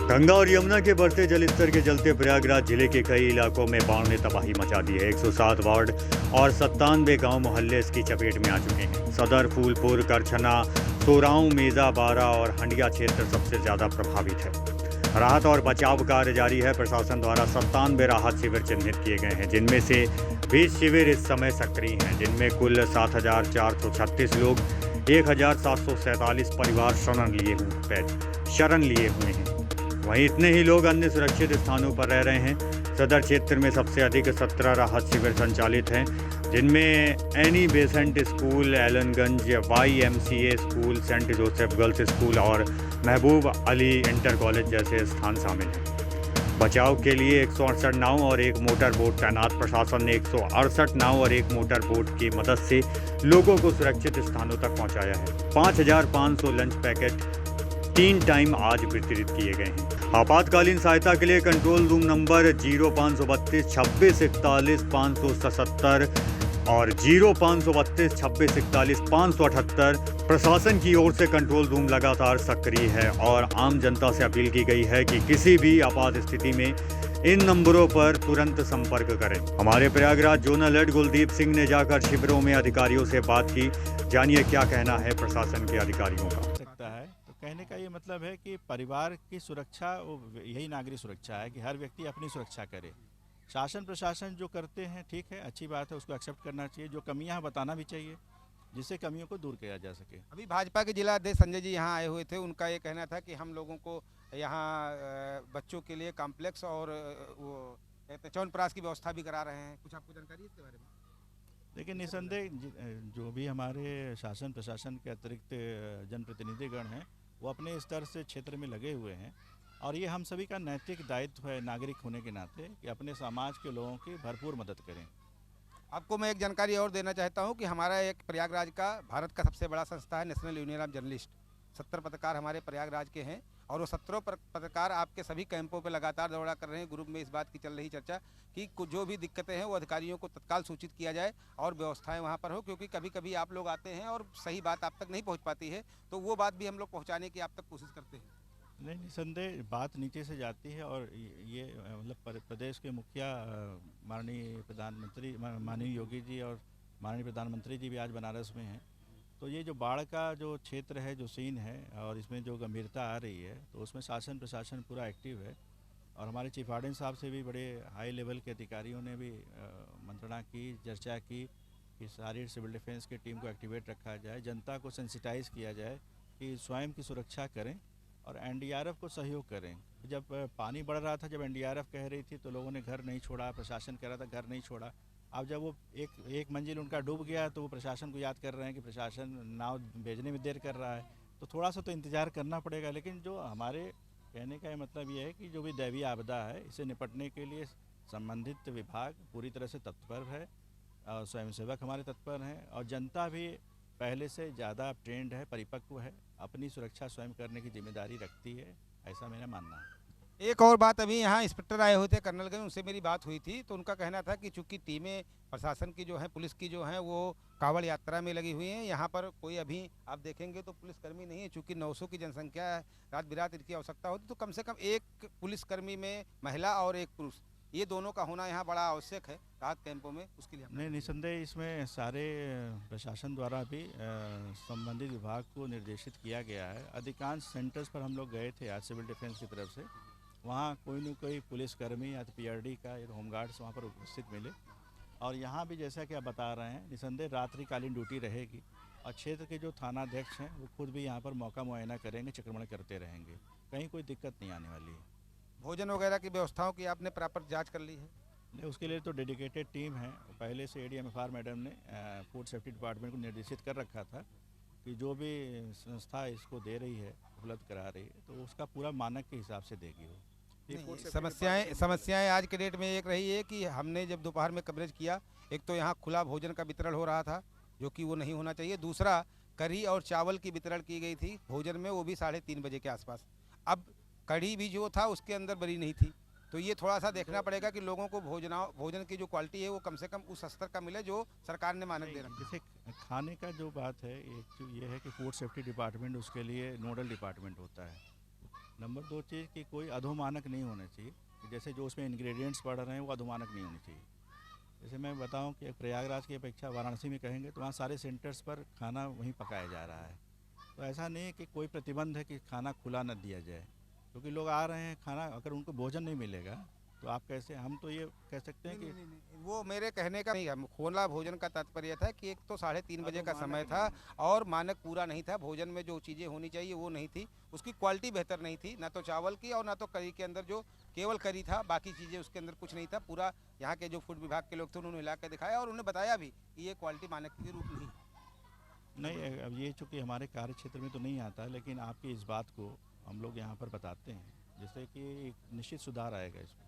गंगा और यमुना के बढ़ते जलस्तर के चलते प्रयागराज जिले के कई इलाकों में बाढ़ ने तबाही मचा दी है। 107 वार्ड और 97 गांव मोहल्ले इसकी चपेट में आ चुके हैं। सदर, फूलपुर, करछना, सोराऊ, मेजा, बारा और हंडिया क्षेत्र सबसे ज्यादा प्रभावित है। राहत और बचाव कार्य जारी है। प्रशासन द्वारा 97 राहत शिविर चिन्हित किए गए हैं, जिनमें से 20 शिविर इस समय सक्रिय हैं, जिनमें कुल 7,436 लोग, 1,747 परिवार शरण लिए हुए हैं। वहीं इतने ही लोग अन्य सुरक्षित स्थानों पर रह रहे हैं। सदर क्षेत्र में सबसे अधिक 17 राहत शिविर संचालित हैं, जिनमें Annie Besant school, Allenganj YMCA school, Saint Joseph girls school और महबूब अली इंटर कॉलेज जैसे स्थान शामिल हैं। बचाव के लिए 168 नाव और एक मोटर बोट तैनात। प्रशासन ने 168 नाव और एक मोटर बोट की मदद से लोगों को सुरक्षित स्थानों तक पहुंचाया है। 5,500 लंच पैकेट 3 टाइम आज वितरित किए गए हैं। आपातकालीन सहायता के लिए कंट्रोल रूम नंबर 0532 26 41 577 और 0532 26 41 578 प्रशासन की ओर से कंट्रोल रूम लगातार सक्रिय है और आम जनता से अपील की गई है कि किसी भी आपात स्थिति में इन नंबरों पर तुरंत संपर्क करें। हमारे प्रयागराज जोनल हेड कुलदीप सिंह ने जाकर शिविरों में अधिकारियों से बात की। जानिए क्या कहना है प्रशासन के अधिकारियों का। कहने का ये मतलब है कि परिवार की सुरक्षा यही नागरिक सुरक्षा है कि हर व्यक्ति अपनी सुरक्षा करे। शासन प्रशासन जो करते हैं ठीक है, अच्छी बात है, उसको एक्सेप्ट करना चाहिए। जो कमियां बताना भी चाहिए, जिससे कमियों को दूर किया जा सके। अभी भाजपा के जिला अध्यक्ष संजय जी यहाँ आए हुए थे। उनका ये कहना था कि हम लोगों को यहाँ बच्चों के लिए कॉम्प्लेक्स और वो कहते हैं च्यवनप्राश की व्यवस्था भी करा रहे हैं। कुछ आपको जानकारी है इसके बारे में? लेकिन निसंदेह जो भी हमारे शासन प्रशासन के अतिरिक्त जनप्रतिनिधिगण हैं, वो अपने स्तर से क्षेत्र में लगे हुए हैं और ये हम सभी का नैतिक दायित्व है नागरिक होने के नाते कि अपने समाज के लोगों की भरपूर मदद करें। आपको मैं एक जानकारी और देना चाहता हूं कि हमारा एक प्रयागराज का भारत का सबसे बड़ा संस्था है नेशनल यूनियन ऑफ जर्नलिस्ट। 70 पत्रकार हमारे प्रयागराज के हैं और वो 17 पत्रकार आपके सभी कैंपों पर लगातार दौरा कर रहे हैं। ग्रुप में इस बात की चल रही चर्चा कि जो भी दिक्कतें हैं वो अधिकारियों को तत्काल सूचित किया जाए और व्यवस्थाएं वहां पर हो, क्योंकि कभी कभी आप लोग आते हैं और सही बात आप तक नहीं पहुंच पाती है, तो वो बात भी हम लोग पहुंचाने की आप तक कोशिश करते हैं। नहीं, निसंदेह बात नीचे से जाती है और ये मतलब प्रदेश के मुखिया माननीय प्रधानमंत्री माननीय योगी जी और माननीय प्रधानमंत्री जी भी आज बनारस में हैं। तो ये जो बाढ़ का जो क्षेत्र है, जो सीन है और इसमें जो गंभीरता आ रही है, तो उसमें शासन प्रशासन पूरा एक्टिव है और हमारे चीफ वार्डन साहब से भी बड़े हाई लेवल के अधिकारियों ने भी मंत्रणा की, चर्चा की कि सारी सिविल डिफेंस की टीम को एक्टिवेट रखा जाए, जनता को सेंसिटाइज किया जाए कि स्वयं की सुरक्षा करें और NDRF को सहयोग करें। जब पानी बढ़ रहा था, जब NDRF कह रही थी तो लोगों ने घर नहीं छोड़ा, प्रशासन कह रहा था घर नहीं छोड़ा। अब जब वो एक मंजिल उनका डूब गया तो वो प्रशासन को याद कर रहे हैं कि प्रशासन नाव भेजने में देर कर रहा है, तो थोड़ा सा तो इंतज़ार करना पड़ेगा। लेकिन जो हमारे कहने का मतलब ये है कि जो भी दैवीय आपदा है, इसे निपटने के लिए संबंधित विभाग पूरी तरह से तत्पर है और स्वयंसेवक हमारे तत्पर हैं और जनता भी पहले से ज़्यादा ट्रेंड है, परिपक्व है, अपनी सुरक्षा स्वयं करने की जिम्मेदारी रखती है, ऐसा मेरा मानना है। एक और बात, अभी यहाँ इंस्पेक्टर आए हुए थे कर्नलगंज, उनसे मेरी बात हुई थी तो उनका कहना था कि चूंकि टीमें प्रशासन की जो है, पुलिस की जो है, वो कांवड़ यात्रा में लगी हुई हैं। यहाँ पर कोई अभी आप देखेंगे तो पुलिसकर्मी नहीं है, चूंकि 900 की जनसंख्या है, रात बिरात इनकी आवश्यकता होती तो कम से कम एक पुलिसकर्मी में महिला और एक पुरुष, ये दोनों का होना यहाँ बड़ा आवश्यक है राहत कैंपों में। उसके लिए नहीं, निसंदेह इसमें सारे प्रशासन द्वारा भी संबंधित विभाग को निर्देशित किया गया है। अधिकांश सेंटर्स पर हम लोग गए थे आज सिविल डिफेंस की तरफ से, वहाँ कोई न कोई पुलिसकर्मी या तो PRD का या होमगार्ड्स वहाँ पर उपस्थित मिले और यहाँ भी जैसा कि आप बता रहे हैं, निसंदेह रात्रिकालीन ड्यूटी रहेगी और क्षेत्र के जो थानाध्यक्ष हैं वो खुद भी यहाँ पर मौका मुआयना करेंगे, चक्रमण करते रहेंगे, कहीं कोई दिक्कत नहीं आने वाली है। भोजन वगैरह की व्यवस्थाओं की आपने प्रॉपर जाँच कर ली है? नहीं, उसके लिए तो डेडिकेटेड टीम है। पहले से ADM-FR मैडम ने फूड सेफ्टी डिपार्टमेंट को निर्देशित कर रखा था कि जो भी संस्था इसको दे रही है, उपलब्ध करा रही है, तो उसका पूरा मानक के हिसाब से देगी वो। समस्याएं आज के डेट में एक रही है कि हमने जब दोपहर में कवरेज किया, एक तो यहाँ खुला भोजन का वितरण हो रहा था जो कि वो नहीं होना चाहिए। दूसरा, कढ़ी और चावल की वितरण की गई थी भोजन में, वो भी 3:30 बजे के आसपास। अब कढ़ी भी जो था उसके अंदर बरी नहीं थी, तो ये थोड़ा सा देखना पड़ेगा कि लोगों को भोजन की जो क्वालिटी है वो कम से कम उस स्तर का मिले जो सरकार ने मानक दे रखा है। जैसे खाने का जो बात है, एक तो ये है कि फूड सेफ्टी डिपार्टमेंट उसके लिए नोडल डिपार्टमेंट होता है नंबर 2 चीज़ कि कोई अधोमानक नहीं होना चाहिए, कि जैसे जो उसमें इंग्रेडिएंट्स पड़ रहे हैं वो अधोमानक नहीं होने चाहिए। जैसे मैं बताऊं कि प्रयागराज की अपेक्षा वाराणसी में कहेंगे तो वहाँ सारे सेंटर्स पर खाना वहीं पकाया जा रहा है। तो ऐसा नहीं है कि कोई प्रतिबंध है कि खाना खुला न दिया जाए, क्योंकि लोग आ रहे हैं, खाना अगर उनको भोजन नहीं मिलेगा तो आप कैसे, हम तो ये कह सकते हैं कि वो मेरे कहने का नहीं है। खुला भोजन का तात्पर्य था कि एक तो 3:30 बजे का समय था और मानक पूरा नहीं था। भोजन में जो चीज़ें होनी चाहिए वो नहीं थी, उसकी क्वालिटी बेहतर नहीं थी, ना तो चावल की और ना तो करी के अंदर जो केवल करी था, बाकी चीज़ें उसके अंदर कुछ नहीं था। पूरा यहाँ के जो फूड विभाग के लोग थे उन्होंने हिला के दिखाया और उन्होंने बताया भी कि ये क्वालिटी मानक के रूप नहीं। नहीं, अब ये चूँकि हमारे कार्य क्षेत्र में तो नहीं आता, लेकिन आपकी इस बात को हम लोग यहाँ पर बताते हैं, जिससे कि एक निश्चित सुधार आएगा इसमें।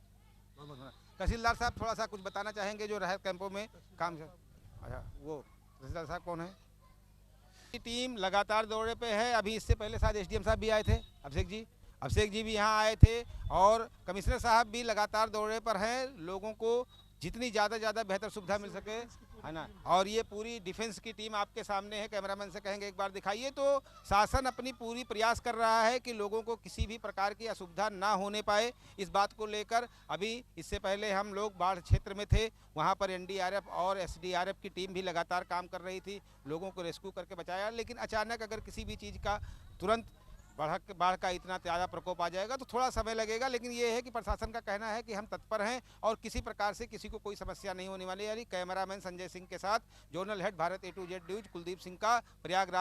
तहसीलदार साहब थोड़ा सा कुछ बताना चाहेंगे जो राहत कैंपों में काम। अच्छा, वो तहसीलदार साहब कौन है? टीम लगातार दौरे पे है। अभी इससे पहले शायद एसडीएम साहब भी आए थे, अभिषेक जी भी यहाँ आए थे और कमिश्नर साहब भी लगातार दौरे पर हैं। लोगों को जितनी ज़्यादा बेहतर सुविधा मिल सके, है ना। और ये पूरी डिफेंस की टीम आपके सामने है। कैमरामैन से कहेंगे एक बार दिखाइए। तो शासन अपनी पूरी प्रयास कर रहा है कि लोगों को किसी भी प्रकार की असुविधा ना होने पाए, इस बात को लेकर। अभी इससे पहले हम लोग बाढ़ क्षेत्र में थे, वहाँ पर एनडीआरएफ और एसडीआरएफ की टीम भी लगातार काम कर रही थी, लोगों को रेस्क्यू करके बचाया। लेकिन अचानक अगर किसी भी चीज़ का तुरंत बाढ़ का इतना ज़्यादा प्रकोप आ जाएगा तो थोड़ा समय लगेगा। लेकिन ये है कि प्रशासन का कहना है कि हम तत्पर हैं और किसी प्रकार से किसी को कोई समस्या नहीं होने वाली है। कैमरामैन संजय सिंह के साथ zonal head Bharat A to Z news Kuldeep Singh का प्रयागराज।